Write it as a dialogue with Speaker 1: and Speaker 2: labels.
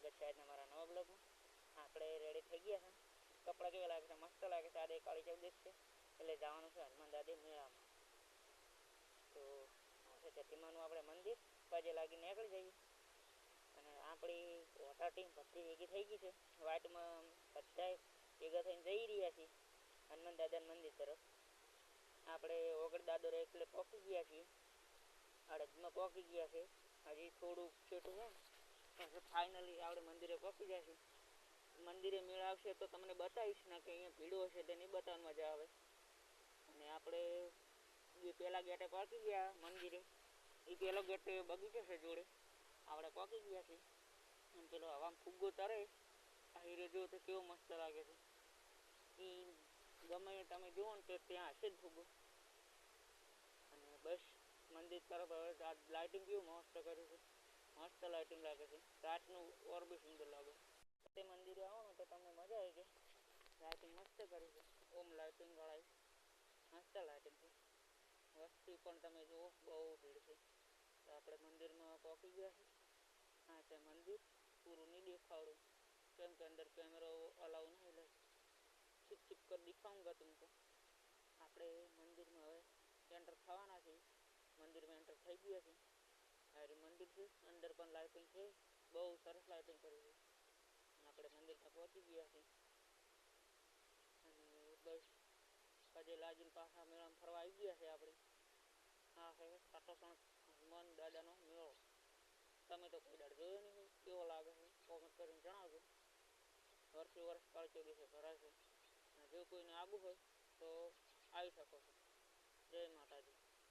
Speaker 1: સ્વાગત છે આજના મારા નવા બ્લોગમાં. આપણે રેડી થઈ ગયા છે. કપડાં કેવા લાગે છે? મસ્ત લાગે છે. આજે કાળી ચૌદશ છે એટલે જવાનું છે હનુમાન દાદી મેળામાં. તો છે ચતિમાનું આપણે મંદિર બાજે લાગી નીકળી જઈએ. અને આપણી વોટર ટીમ બધી ભેગી થઈ ગઈ છે. વાટમાં બધા ભેગા થઈને જઈ રહ્યા છીએ હનુમાન દાદાના મંદિર તરફ. આપણે ઓગળ દાદો એટલે પહોંચી ગયા છીએ. અડધમાં પહોંચી ગયા છે. હજી થોડુંક છેટું છે ને ફાઇનલી આપણે મંદિરે પહોંચી જાય છે. મંદિરે મેળ આવશે તો તમને બતાવીશ ને કે અહીંયા ભીડો હશે તે નહીં બતાવવાની મજા આવે. અને આપણે જે પહેલાં ગેટે પહોંચી ગયા મંદિરે, એ પહેલો ગેટ બગીચો છે જોડે આપણે પહોંચી ગયા છીએ. અને પેલો હવામાં ફુગ્ગો તરે આ હીરે જો તો કેવો મસ્ત લાગે છે. એ ગમે તમે જુઓ ને તો ત્યાં હશે જ ફુગ્ગો. અને બસ મંદિર તરફ હવે લાઇટિંગ કેવું મસ્ત કર્યું છે. મસ્ત લાઇટિંગ લાગે છે. રાતનું ઓર બી સુંદર લાગે. તે મંદિરે આવો ને તો તમને મજા આવી જાય. લાઇટિંગ મસ્ત કરી છે. ઓમ લાઇટિંગ વાળા મસ્ત લાઇટિંગ છે. વસ્તી પણ તમે જુઓ બહુ ભીડ છે. તો આપણે મંદિરમાં પહોંચી ગયા છે. હા છે મંદિર પૂરું નહીં દેખાડું કેમ કે અંદર કેમેરો અલાઉ નહીં, એટલે છીપ છીપ કર દિખાઉંગા તુમકો. આપણે મંદિરમાં હવે એન્ટર થવાના છીએ. મંદિરમાં એન્ટર થઈ ગયા છે. આ મંદિર છે, અંદર પણ લાઇટિંગ છે, બહુ સરસ લાઇટિંગ કરી છે. આપણે મંદિરમાં પહોંચી ગયા છીએ. અને બસ પગે લાગીને પાછા મેળામાં ફરવા આવી ગયા છે આપણે. હા છે સાતોસણ હનુમાન દાદાનો મેળો. તમે તો કોઈ દાડ જોયો નહીં હોય, કેવો લાગે છે કોમેન્ટ કરીને જણાવજો. વર્ષે વર્ષ કાળચો દિવસે ભરાય છે. અને જો કોઈને આવવું હોય તો આવી શકો છો. જય માતાજી.